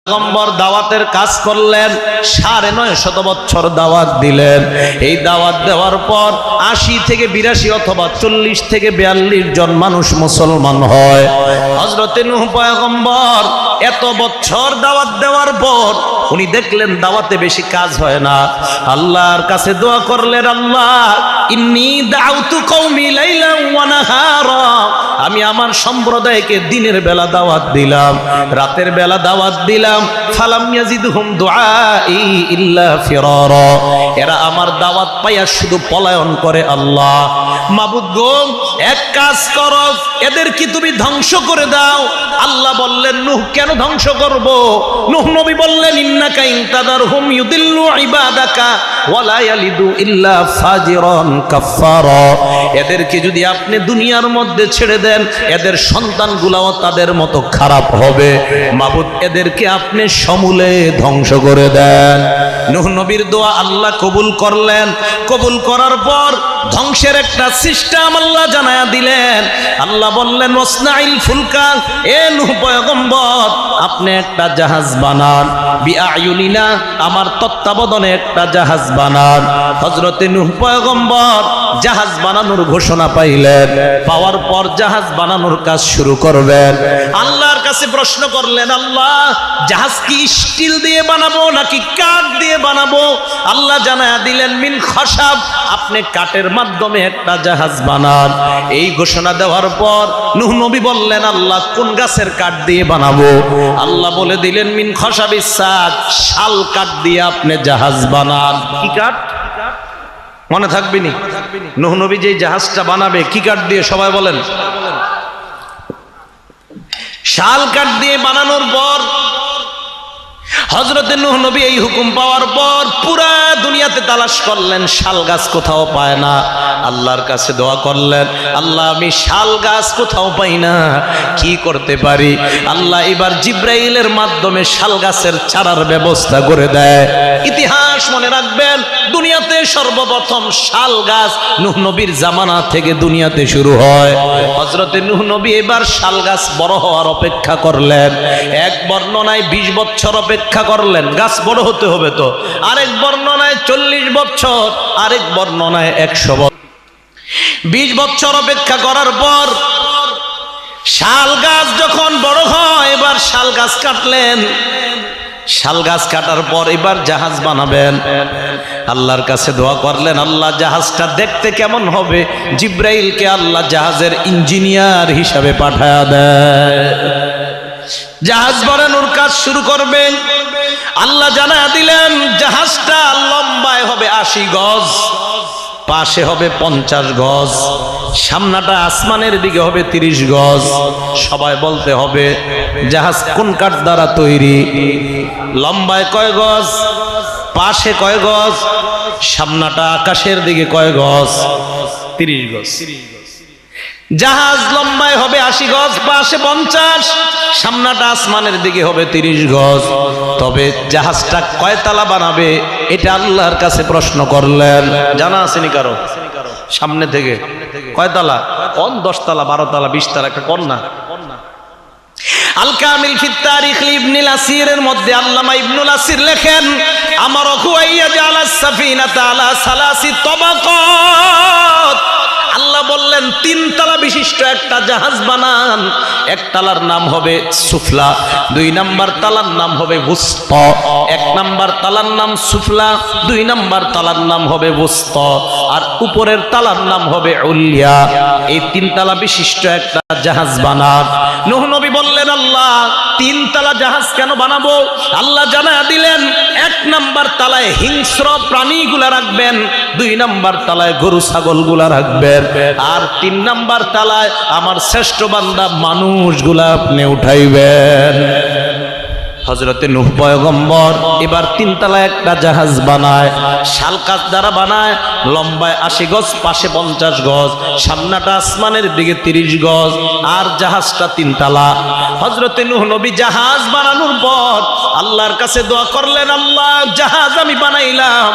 পয়গম্বর দাওয়াতের কাজ করলেন, ৯৫০ বছর দাওয়াত দিলেন। এই দাওয়াত দেওয়ার পর ৮০ থেকে ৮২ অথবা ৪০ থেকে ৪২ জন মানুষ মুসলমান হয়। হযরতে নূহ পয়গম্বর এত বছর দাওয়াত দেওয়ার পর উনি দেখলেন দাওয়াতে বেশি কাজ হয় না। আল্লাহর কাছে দোয়া করলেন, আল্লাহ ইন্নী দাউতু কওমি লাইলান ওয়া নাহারা, আমি আমার সম্প্রদায়কে দিনের বেলা দাওয়াত দিলাম, রাতের বেলা দাওয়াত দিলাম, ফালাম ইয়াজিদহুম দুআই ইল্লা ফিরারা, এরা আমার দাওয়াত পাইয়া শুধু পলায়ন করে। আল্লাহ মাবুদ গো, এক কাজ করো, এদের কি তুমি ধ্বংস করে দাও। আল্লাহ বললেন, নূহ কেন ধ্বংস করব? নূহ নবী বললেন, ইন্নাকা ইনতাদারহুম ইউদিল্লু ইবাদাকা ওয়ালা ইয়ালিদু ইল্লা ফাজিরান কাফফারা, এদেরকে যদি আপনি দুনিয়ার মধ্যে ছেড়ে দেন, এদের সন্তানগুলাও তাদের মতো খারাপ হবে। মাবুদ এদেরকে আপনি সমূলে ধ্বংস করে দেন। নূহ নবীর দোয়া আল্লাহ কবুল করলেন। কবুল করার পর ধ্বংসের একটা সিস্টেম আল্লাহ জানায়া দিলেন। আল্লাহ বললেন, ওয়াসনাইল ফুলকা, এ নূহ পয়গম্বর আপনি একটা জাহাজ বানান, বিআয়ুনিনা, আমার তত্ত্বাবধানে একটা জাহাজ বানান। হযরতে নূহ পয়গম্বর জাহাজ বানানোর ঘোষণা পাইলেন। পাওয়ার পর জাহাজ বানানোর কাজ শুরু করবেন। আল্লাহর কাছে প্রশ্ন করলেন, আল্লাহ জাহাজ কি স্টিল দিয়ে বানাবো নাকি কাঠ দিয়ে বানাবো? আল্লাহ জানায়া দিলেন, মিন খসাব, আপনি কাঠের মাধ্যমে একটা জাহাজ বানান। এই ঘোষণা দেওয়ার পর নূহ নবী বললেন, আল্লাহ কোন গাছের কাঠ দিয়ে বানাবো? আল্লাহ বলে দিলেন, মিন খসাবিস সাদ, শাল কাঠ দিয়ে আপনি জাহাজ বানান। কি কাঠ মনে থাকবে নি? নূহ নবী যে জাহাজটা বানাবে কি কাঠ দিয়ে? সবাই বলেন। শাল কাঠ দিয়ে বানানোর পর হযরতে নূহ নবী এই হুকুম পাওয়ার পর পুরা দুনিয়াতে তালাশ করলেন, শাল গাছ কোথাও পায় না। আল্লাহর কাছে দোয়া করলেন, আল্লাহ আমি শাল গাছ কোথাও পাই না, কি করতে পারি? আল্লাহ এবার জিব্রাইলের মাধ্যমে শাল গাছের চারার ব্যবস্থা করে দেয়। ইতিহাস মনে রাখবেন, দুনিয়াতে সর্বপ্রথম শাল গাছ নূহ নবীর জামানা থেকে দুনিয়াতে শুরু হয়। হযরতে নূহ নবী এবার শাল গাছ বড় হওয়ার অপেক্ষা করলেন। এক বর্ণনায় ২০ বছর অপেক্ষা করলেন, গাছ বড় হতে হবে তো। আরেক বর্ণনায় ৪০ বছর, আরেক বর্ণনায় ১০০ বছর। ২০ বছর অপেক্ষা করার পর শাল গাছ যখন বড় হয়, এবার শাল গাছ কাটলেন। শাল গাছ কাটার পর এবার জাহাজ বানাবেন। আল্লাহর কাছে দোয়া করলেন, আল্লাহ জাহাজটা দেখতে কেমন হবে? জিব্রাইলকে আল্লাহ জাহাজের ইঞ্জিনিয়ার হিসাবে পাঠায়া দেয়। জাহাজ বানানোর কাজ শুরু করবেন। আল্লাহ জানায়া দিলেন, জাহাজটা লম্বায় হবে ৮০ গজ, পাশে হবে ৫০ গজ, সামনাটা আসমানের দিকে হবে ৩০ গজ। সবাই বলতে হবে, জাহাজ কোন কাঠ দ্বারা তৈরি? লম্বায় কয় গজ, পাশে কয় গজ, সামনাটা আকাশের দিকে কয় গজ? ৩০ গজ। জাহাজ লম্বায় হবে ৮০ গজ, পাশে ৫০, সামনাটা আসমানের দিকে হবে ৩০ গজ। তবে জাহাজটা কয়তলা বানাবে এটা আল্লাহর কাছে প্রশ্ন করলেন। জানা আসেনি কারো? সামনে থেকে কয়তলা? কোন ১০ তলা, ১২ তলা, ২০ তলা, একটা কোন না? আল কামিল ফি তারিখ ইবনুল আসিরের মধ্যে আল্লামা ইবনুল আসির লেখেন, আমার খুয়াইয়া জালাস সাফিনাতা আলা সালাসি তাবাকাত, আল্লাহ বললেন ৩ তলা বিশিষ্ট একটা জাহাজ বানান। এক তালার নাম হবে সুফলা, ২ নাম্বার তালার নাম হবে উসতা। ১ নাম্বার তালার নাম সুফলা, ২ নাম্বার তালার নাম হবে উসতা, আর উপরের তালার নাম হবে উলিয়া। এই ৩ তালা বিশিষ্ট একটা জাহাজ বানান। নূহ নবী বললেন, আল্লাহ ৩ তালা জাহাজ কেন বানাবো? আল্লাহ জানায়া দিলেন, ১ নাম্বার তালায় হিংস্র প্রাণীগুলা রাখবেন, ২ নাম্বার তালায় গরু ছাগলগুলা রাখবেন, আর ৩ নাম্বার তালায় আমার শ্রেষ্ঠ বান্দা মানুষগুলা আপনি উঠাইবেন। হযরতে নূহ পয়গম্বর এবার ৩ তলায় একটা জাহাজ বানায়। শাল কাঠ দ্বারা বানায়, লম্বায় ৮০ গজ, পাশে ৫০ গজ, সামনাটা আসমানের দিকে ৩০ গজ, আর জাহাজটা ৩ তলা। হযরতে নূহ নবী জাহাজ বানানোর পর আল্লাহ আল্লাহর কাছে দোয়া করলেন, আল্লাহ জাহাজ আমি বানাইলাম,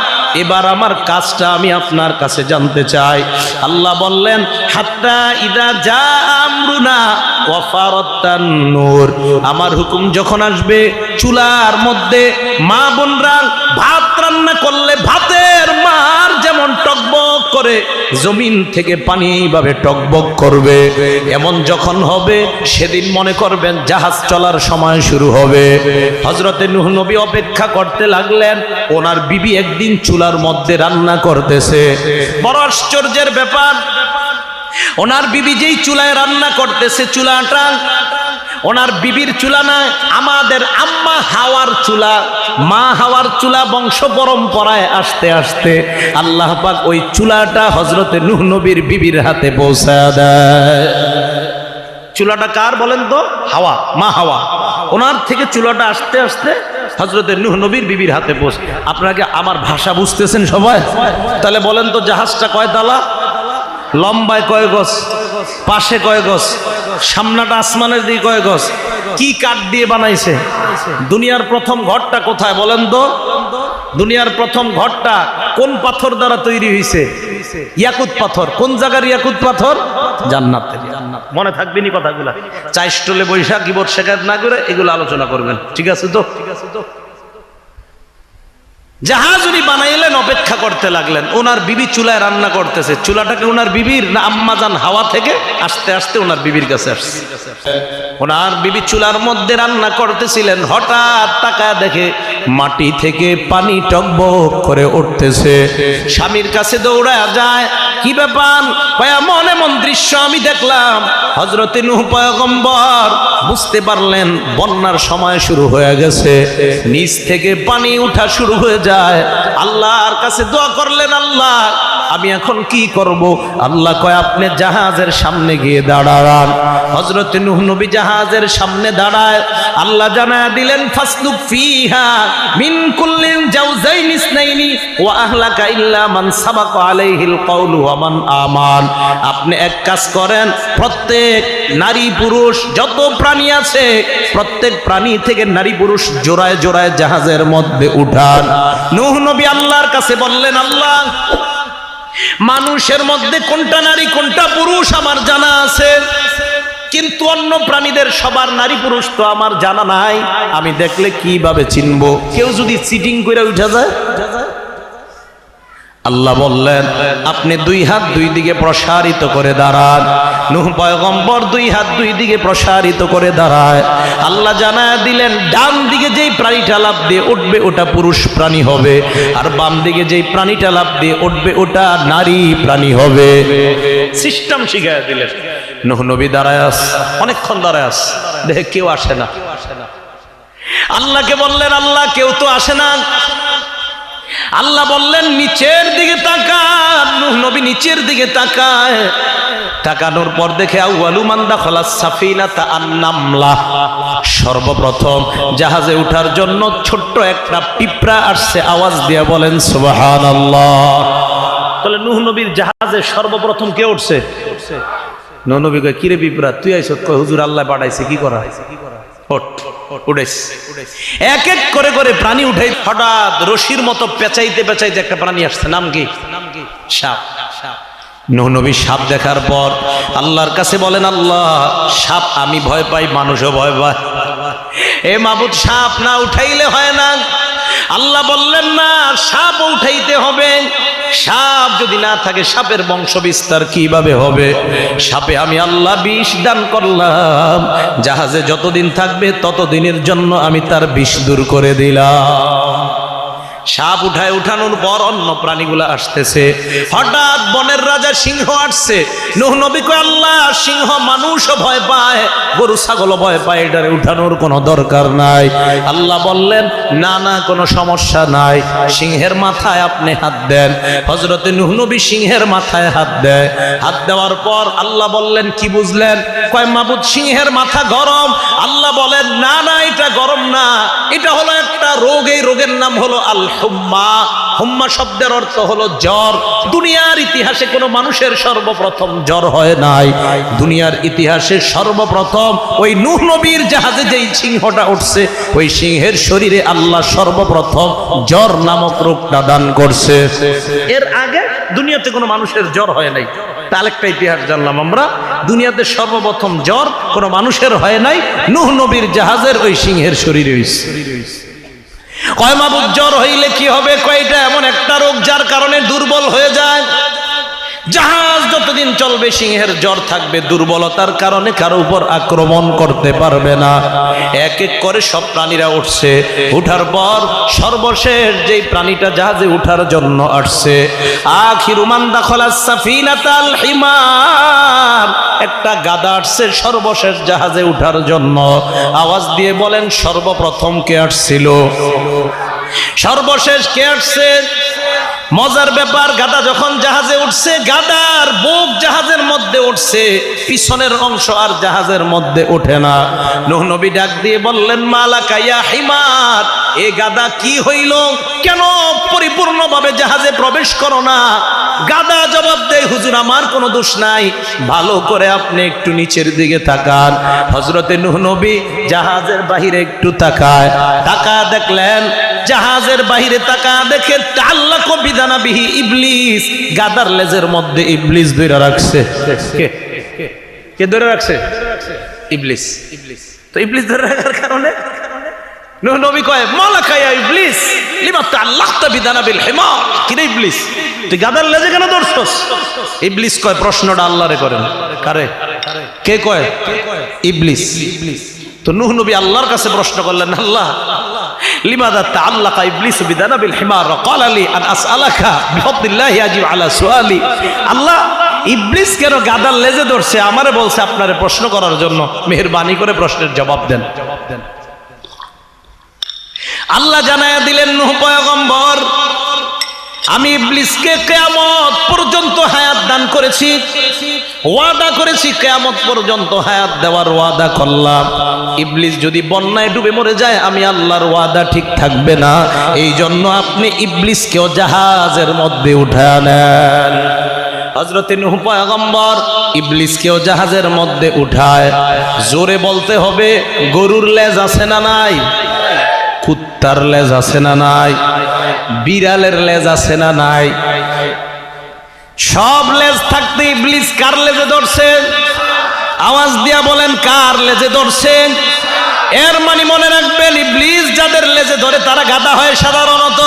এবার আমার কাজটা আমি আপনার কাছে জানতে চাই। আল্লাহ বললেন, হাত্তা ইদা জা আমরুনা ওয়া ফারাতান নূর, আমার হুকুম যখন আসবে, চুলার মধ্যে মা বোনরা ভাত রান্না করলে ভাতের মার যেমন টকবক করে জমিন থেকে পানি এইভাবে টকবক করবে, এমন যখন হবে সেদিন মনে করবেন জাহাজ চলার সময় শুরু হবে। হযরতে নূহ নবী অপেক্ষা করতে লাগলেন। ওনার বিবি একদিন চুলার মধ্যে রান্না করতেছে। বড় আশ্চর্যের ব্যাপার, ওনার বিবি যেই চুলায় রান্না করতেছে, চুলাটা ওনার বিবির চুলা না, আমাদের আম্মা হাওয়ার চুলা, মা হাওয়ার চুলা বংশ পরম্পরায় আসতে আসতে আল্লাহ পাক ওই চুলাটা হযরতে নূহ নবীর বিবির হাতে পৌঁছায় দেয়। চুলাটা কার বলেন তো? হাওয়া, মা হাওয়া। ওনার থেকে চুলাটা আসতে আসতে হযরতে নূহ নবীর বিবির হাতে পৌঁছে। আপনারা কি আমার ভাষা বুঝতেছেন সবাই? তাহলে বলেন তো, জাহাজটা কয় তালা, লম্বায় কয় গজ, পাশে কয় গজ, সামনাটা আসমানের দিকে কয় গজ, কি কাঠ দিয়ে বানাইছে? দুনিয়ার প্রথম ঘরটা কোথায় বলেন তো? দুনিয়ার প্রথম ঘরটা কোন পাথর দ্বারা তৈরি হয়েছে? ইয়াকুত পাথর। কোন জায়গার ইয়াকুত পাথর? জান্নাতের। মনে থাকবে নি কথাগুলা? চাই স্টলে বৈশাখ কিবোর্ড শেখাত না করে এগুলো আলোচনা করবেন, ঠিক আছে তো? জাহাজ উনি বানাইলেন, অপেক্ষা করতে লাগলেন। ওনার বিবি চুলায় রান্না করতেছে। চুলাটাকে ওনার বিবির না আম্মাজান হাওয়া থেকে আস্তে আস্তে ওনার বিবির কাছে আসছে। ওনার বিবি চুলার মধ্যে রান্না করতেছিলেন, হঠাৎ তাকায় দেখে মাটি থেকে পানি টকবক করে উঠতেছে। স্বামীর কাছে দৌড়ায় যায়, কি ব্যাপার? এমন এমন দৃশ্য আমি দেখলাম। হযরতে নূহ পয়গম্বর বুঝতে পারলেন বন্যার সময় শুরু হয়ে গেছে, নিচ থেকে পানি উঠা শুরু হয়ে যায়। আল্লাহর কাছে দোয়া করলেন, আল্লাহ আমি এখন কি করব? আল্লাহ কয়, আপনি জাহাজের সামনে গিয়ে দাঁড়ান। হযরতে নূহ নবী জাহাজের সামনে দাঁড়ায়। আল্লাহ জানায়া দিলেন, ফাসলুক ফিহা মিন কুল্লিন জাওজাইন ইসনাইনি ওয়া আহলাকা ইল্লা মান সাবাকা আলাইহিল কওলু ওয়া মান আমান। আপনি এক কাজ করেন, প্রত্যেক নারী পুরুষ যত প্রাণী আছে, প্রত্যেক প্রাণী থেকে নারী পুরুষ জোড়ায় জোড়ায় জাহাজের মধ্যে উঠান। নূহ নবী আল্লাহর কাছে বললেন, আল্লাহ মানুষের মধ্যে কোনটা নারী কোনটা পুরুষ আমার জানা আছে, কিন্তু অন্য প্রাণীদের সবার নারী পুরুষ তো আমার জানা নাই, আমি দেখলে কিভাবে চিনবো? কেউ যদি চিটিং করে উঠে যায়? আল্লাহ বললেন, আপনি দুই হাত দুই দিকে প্রসারিত করে দাঁড়ান। নূহ পয়গম্বর দুই হাত দুই দিকে প্রসারিত করে দাঁড়ায়। আল্লাহ জানায়া দিলেন, ডান দিকে যেই প্রাণীটা লাফ দিয়ে উঠবে ওটা পুরুষ প্রাণী হবে, আর বাম দিকে যেই প্রাণীটা লাফ দিয়ে উঠবে ওটা নারী প্রাণী হবে। সিস্টেম শিখাইয়া দিলেন। নূহ নবী দাঁড়ায় আস, অনেকক্ষণ দাঁড়ায় আস, দেখে কেউ আসে না। আল্লাহকে বললেন, আল্লাহ কেউ তো আসে না। আল্লাহ বললেন, নিচের দিকে তাকান। নূহ নবী নিচের দিকে তাকায়। তাকানোর পর দেখে আউয়ালু মান দাখালাস সাফিনাতা আন-নামলা, সর্বপ্রথম জাহাজে ওঠার জন্য ছোট্ট একটা পিঁপড়া আসছে। আওয়াজ দিয়ে বলেন সুবহানাল্লাহ। তাহলে নূহ নবীর জাহাজে সর্বপ্রথম কে উঠছে? নূহ নবী কয়, কিরে পিঁপড়া তুই আইছত? কয়, হুজুর আল্লাহ পাঠাইছে, কি করা? এক এক করে করে প্রাণী উঠাই। হঠাৎ রশির মতো পেঁচাইতে পেঁচাইতে একটা প্রাণী আসছে। নাম কি? সাপ। নূহ নবী সাপ দেখার পর আল্লাহর কাছে বলেন, আল্লাহ সাপ আমি ভয় পাই, মানুষও ভয় পায়, এ মাবুদ সাপ না উঠাইলে হয় না। আল্লাহ বললেন, না সাপ উঠাইতে হবে। সাপ যদি না থাকে সাপের বংশ বিস্তার কিভাবে হবে? সাপে আমি আল্লাহ বিষ দান করলাম, জাহাজে যতদিন থাকবে ততদিনের জন্য আমি তার বিষ দূর করে দিলাম। সাপ উঠায়, উঠানোর পর অন্য প্রাণীগুলো আসতেছে। হঠাৎ বনের রাজা সিংহ আসছে। নূহ নবী কয়, আল্লাহ সিংহ মানুষও ভয় পায়, গরু ছাগলও ভয় পায়, এটারে উঠানোর কোনো দরকার নাই। আল্লাহ বললেন, না না কোনো সমস্যা নাই, সিংহের মাথায় আপনি হাত দেন। হযরতে নূহ নবী সিংহের মাথায় হাত দেয়। হাত দেওয়ার পর আল্লাহ বললেন, কি বুঝলেন? কয়, মাবুদ সিংহের মাথা গরম। আল্লাহ বলেন, না না এটা গরম না, এটা হলো একটা রোগ, এই রোগের নাম হলো আল হুম্মা। হুম্মা শব্দের অর্থ হলো জ্বর। দুনিয়ার ইতিহাসে কোনো মানুষের সর্বপ্রথম জ্বর হয় নাই। দুনিয়ার ইতিহাসে সর্বপ্রথম ওই নূহ নবীর জাহাজে যেই সিংহটা উঠছে, ওই সিংহের শরীরে আল্লাহ সর্বপ্রথম জ্বর নামক রোগটা দান করছে। এর আগে দুনিয়াতে কোনো মানুষের জ্বর হয় নাই। আরেকটা ইতিহাস জানলাম আমরা, দুনিয়াতে সর্বপ্রথম জ্বর কোনো মানুষের হয় নাই, নূহ নবীর জাহাজের ওই সিংহের শরীরে হইছে। কয় মাবুদ জ্বর হইলে কি হবে? কয়টা এমন একটা রোগ যার কারণে দুর্বল হয়ে যায়। জাহাজ যতদিন চলবে সিংহের জ্বর থাকবে, দুর্বলতার কারণে কারো উপর আক্রমণ করতে পারবে না। এক এক করে সব প্রাণীরা উঠছে। উঠার পর সর্বশেষ যেই প্রাণীটা জাহাজে উঠার জন্য আসছে, আখিরু মান দাখালাস সাফিনাতাল হিমার, একটা গাধা আসছে সর্বশেষ জাহাজে উঠার জন্য। আওয়াজ দিয়ে বলেন সর্বপ্রথম কে আসছিল? সর্বশেষ কে আসছে? মজার ব্যাপার, গাধা যখন জাহাজে উঠছে, গাধার বুক জাহাজের মধ্যে উঠছে, পিছনের অংশ আর জাহাজের মধ্যে ওঠে না। নূহ নবী ডাক দিয়ে বললেন মালাকা ইয়া হিমার, এ গাধা কি হইল? কেন পরিপূর্ণভাবে জাহাজে প্রবেশ করো না? গাধা জবাব দেয়, হুজুর আমার কোনো দোষ নাই, ভালো করে আপনি একটু নিচের দিকে তাকান। হযরতে নূহ নবী জাহাজের বাহিরে একটু তাকায়, দেখলেন জাহাজের বাহিরে দেখে তাআল্লাকু বিদানাবিহি ইবলিস, গাদার লেজের মধ্যে ইবলিস ধরে রাখছে। কে ধরে রাখছে? ইবলিস। তো ইবলিস ধরে রাখার কারণে নূহ নবী কয় মালাকা ইয়া ইবলিস লিমা তাআল্লাকতা বিদানাবিল হিমার, কি রে ইবলিস তুই গাদার লেজে কেন ধরছস? ইবলিস কয় প্রশ্নটা আল্লাহরে করেন। কারে? কে কয়? ইবলিস। তো নূহ নবী আল্লাহর কাছে প্রশ্ন করলেন, আল্লাহ লিমাযা তাআল্লাকা ইবলিস বিদানাবিল হিমার ক্বালা লি আন আসআলাকা বিফদলিল্লাহি আজি আলা সুআলি। আল্লাহ ইবলিস কেন গাদার লেজে ধরছে? আমারে বলছে আপনারে প্রশ্ন করার জন্য, মেহেরবানি করে প্রশ্নের জবাব দেন। আল্লাহ জানায়া দিলেন নূহ পয়গম্বর, আমি ইবলিসকে কিয়ামত পর্যন্ত হায়াত দান করেছি, ওয়াদা করেছি কিয়ামত পর্যন্ত হায়াত দেওয়ার ওয়াদা করলাম। ইবলিস যদি বন্যায় ডুবে মরে যায়, আমি আল্লাহর ওয়াদা ঠিক থাকবে না। এই জন্য আপনি ইবলিসকেও জাহাজের মধ্যে উঠায় নেন। হযরতে নূহ পয়গম্বর ইবলিসকেও জাহাজের মধ্যে উঠায়। জোরে বলতে হবে, গরুর লেজ আছে না নাই? কুত্তার লেজ আছে না নাই? বিড়ালের লেজ আছে না নাই? সব লেজ থাকতে ইবলিস কার লেজে ধরছেন? আওয়াজ দিয়া বলেন কার লেজে ধরছেন? এর মানে মনে রাখবেন, ইবলিস যাদের লেজে ধরে তারা গাধা হয় সাধারণত।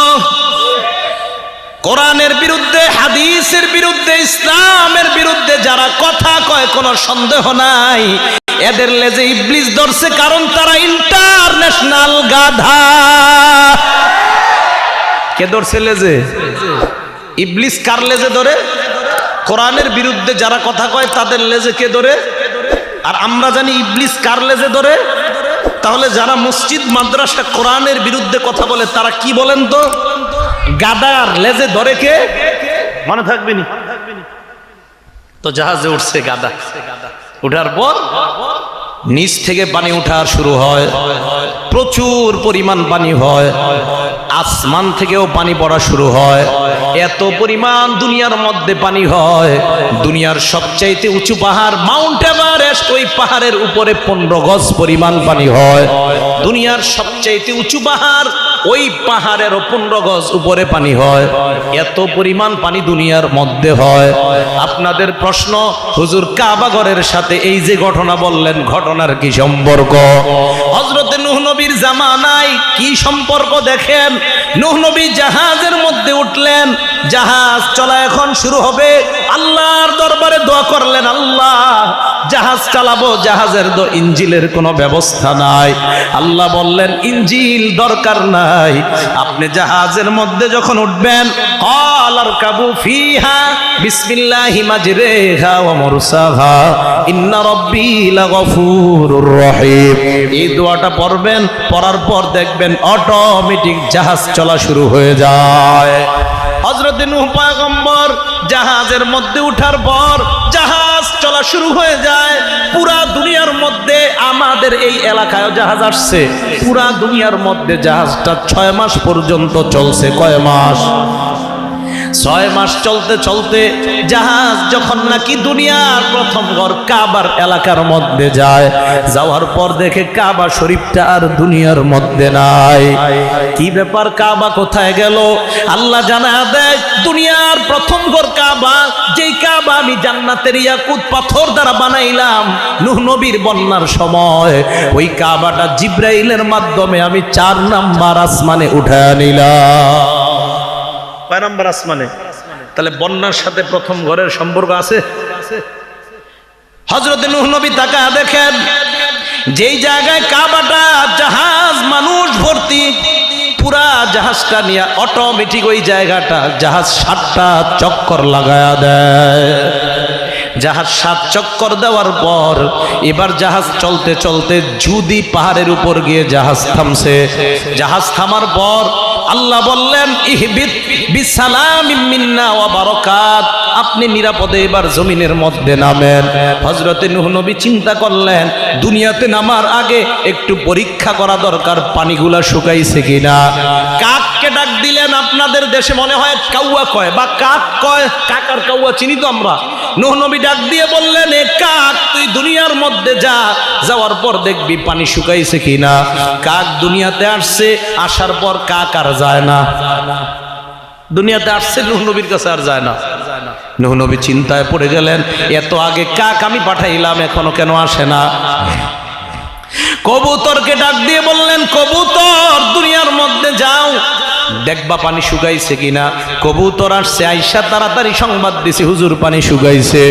কোরআনের বিরুদ্ধে, হাদিসের বিরুদ্ধে, ইসলামের বিরুদ্ধে যারা কথা কয়, কোনো সন্দেহ নাই এদের লেজে ইবলিস ধরছে, কারণ তারা ইন্টারন্যাশনাল গাধা। কে ধরছে লেজে? ইবলিস কার লেজে ধরে? কোরআনের বিরুদ্ধে যারা কথা কয় তাদের লেজে কে ধরে? আর আমরা জানি ইবলিস কার লেজে ধরে। তাহলে যারা মসজিদ মাদ্রাসা কোরআনের বিরুদ্ধে কথা বলে তারা কি বলেন তো? গাদার লেজে ধরে কে? মনে থাকবে নি? তো জাহাজে উঠছে গাদা, উঠার পর নিচ থেকে পানি উঠার শুরু হয়, প্রচুর পরিমাণ পানি হয়, আসমান থেকেও পানি পড়া শুরু হয়। এত পরিমাণ দুনিয়ার মধ্যে পানি হয়, দুনিয়ার সবচাইতে উঁচু পাহাড় মাউন্ট এভারেস্ট, ওই পাহাড়ের উপরে 15 গজ পরিমাণ পানি হয়। দুনিয়ার সবচাইতে উঁচু পাহাড়, ওই পাহাড়ের 15 গজ উপরে পানি হয়। এত পরিমাণ পানি দুনিয়ার মধ্যে হয়। আপনাদের প্রশ্ন, হুজুর কাবা ঘরের সাথে এই যে ঘটনা বললেন, ঘটনার কি সম্পর্ক? হযরতে নূহ নবীর জামানায় কি সম্পর্ক দেখেন। নূহ নবী জাহাজের মধ্যে উঠলেন, জাহাজ চলা এখন শুরু হবে। আল্লাহর দরবারে দোয়া করলেন, আল্লাহ জাহাজ চালাবো, জাহাজের ইঞ্জিলের কোনো ব্যবস্থা নাই। আল্লাহ বললেন ইঞ্জিল দরকার নাই, আপনি জাহাজের মধ্যে যখন উঠবেন, ক্বালারকাবু ফিহা বিসমিল্লাহি মাজরিহা ওয়া মুরসাহা ইন্না রাব্বী লাগফুরুর রহিম। এই দোয়াটা পড়বেন, পড়ার পর দেখবেন অটোমেটিক জাহাজ চলা শুরু হয়ে যায়। হযরতে নূহ পয়গম্বর জাহাজের মধ্যে উঠার পর জাহাজ চলা শুরু হয়ে যায়। পুরা দুনিয়ার মধ্যে আমাদের এই এলাকায় জাহাজ আসছে, পুরা দুনিয়ার মধ্যে জাহাজটা 6 মাস পর্যন্ত চলছে। কয় মাস? 6 মাস চলতে চলতে জাহাজ যখন নাকি দুনিয়ার প্রথম ঘর কাবার এলাকার মধ্যে যায়, যাওয়ার পর দেখে কাবা শরীফটা আর দুনিয়ার মধ্যে নাই। কি ব্যাপার, কাবা কোথায় গেল? আল্লাহ জানা দেয়, দুনিয়ার প্রথম ঘর কাবা, যেই কাবা আমি জান্নাতের ইয়াকুত পাথর দ্বারা বানাইলাম নূহ নবীর বন্যার সময়, ওই কাবাটা জিব্রাইলের মাধ্যমে আমি 4 নাম্বার আসমানে উঠায় নিলাম। কয় নাম্বার আসমানে? তাহলে বন্যার সাথে প্রথম ঘরের সম্পর্ক আছে। হযরত নূহ নবী তাকায় দেখেন, যেই জায়গায় কাবাটা জাহাজ মানুষ ভর্তি, পুরা জাহাজটা নিয়ে অটোমেটিক ওই জায়গাটা জাহাজ 7টা চক্কর লাগায়া দেয়। জাহাজ 7 চক্কর দেওয়ার পর এবার জাহাজ চলতে চলতে জুদি পাহাড়ের উপর গিয়ে জাহাজ থামছে। জাহাজ থামার পর আল্লাহ বললেন, ইহবিত বিসালামিন মিন্না ওয়া বারাকাত, আপনি নিরাপদে এবার জমিনের মধ্যে নামেন। হযরতে নূহ নবী চিন্তা করলেন, দুনিয়াতে নামার আগে একটু পরীক্ষা করা দরকার, পানিগুলা শুকাইছে কিনা। কাককে ডাক দিলেন, আপনাদের দেশে মনে হয় কাউয়া কয় বা কাক কয়, কাক আর কাউয়া চিনি তো আমরা। নূহ নবী ডাক দিয়ে বললেন, এ কাক, তুই দুনিয়ার মধ্যে যা, যাওয়ার পর দেখবি পানি শুকাইছে কিনা। কাক দুনিয়াতে আসছে, আসার পর কাক আর যায় না। দুনিয়াতে আসছে, নূহ নবীর কাছে আর যায় না। নূহ নবী চিন্তায় পড়ে গেলেন, এত আগে কাক আমি পাঠাইলাম, এখনো কেন আসে না। কবুতরকে ডাক দিয়ে বললেন, কবুতর, দুনিয়ার মধ্যে যাও, দেখবা পানি শুকাইছে কিনা। কবুতর আসছে, আইসা তাড়াতাড়ি সংবাদ দিছে, হুজুর পানি শুকাইছে।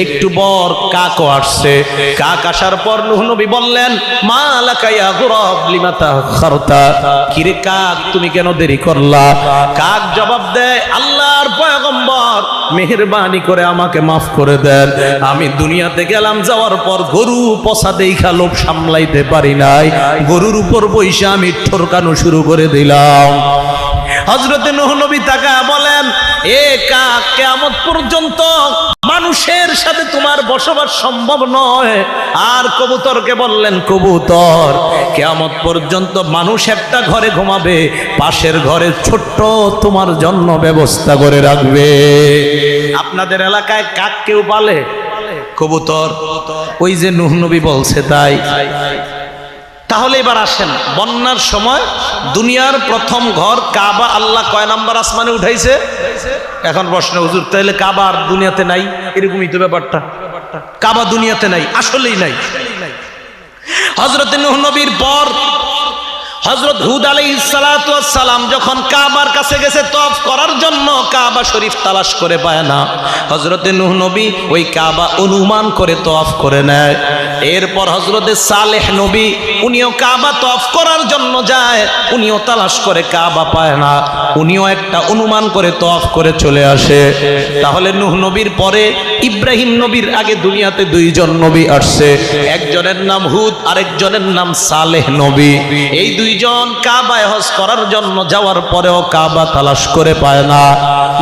একটু পর কাকও আসছে। কাক আসার পর নূহ নবী বললেন, মা লাকা ইয়া গুরাব লিমা তাখারতা, কিরে কাক, তুমি কেন দেরি করলা? কাক জবাব দেয়, আল্লাহর পয়গম্বর, মেহেরবানি করে আমাকে মাফ করে দেন। আমি দুনিয়াতে গেলাম, যাওয়ার পর গরু পচা দেইখা লোভ সামলাইতে পারি নাই, গরুর উপর বইসা আমি ঠরকানো শুরু করে দিলাম। হযরতে নূহ নবী তাকায়া বলেন, এ কাক, কিয়ামত পর্যন্ত মানুষের সাথে তোমার বসবাস সম্ভব নয়। আর কবুতরকে বললেন, কবুতর, কিয়ামত পর্যন্ত মানুষ একটা ঘরে ঘুমাবে, পাশের ঘরে ছোট্ট তোমার জন্য ব্যবস্থা করে রাখবে। আপনাদের এলাকায় কাক কেউ পালে? কবুতর? ওই যে নূহ নবী বলছে তাই। তাহলে এবার আসেন, বন্যার সময় দুনিয়ার প্রথম ঘর কাবা আল্লাহ কয় নাম্বার আসমানে উঠাইছে? এখন প্রশ্ন, হুজুর তাহলে কাবা আর দুনিয়াতে নাই? এরকমই তো ব্যাপারটা, কাবা দুনিয়াতে নাই, আসলেই নাই। হযরত নূহ নবীর পর হযরত হুদ আলাইহিস সালাতু ওয়াস সালাম যখন কাবার কাছে গেছে তওয়াফ করার জন্য, কাবা শরীফ তালাশ করে পায় না। হযরতে নূহ নবী ওই কাবা অনুমান করে তওয়াফ করে নেয়। এরপর হযরতে সালেহ নবী, উনিও কাবা তওয়াফ করার জন্য যায়, উনিও তালাশ করে কাবা পায় না, উনিও একটা অনুমান করে তওয়াফ করে চলে আসে। তাহলে নূহ নবীর পরে ইব্রাহিম নবীর আগে দুনিয়াতে 2 জন নবী আসছে, একজনের নাম হুদ, আরেকজনের নাম সালেহ নবী। এই 2 জন কাবায় হজ করার জন্য যাওয়ার পরেও কাবা তালাশ করে পায় না।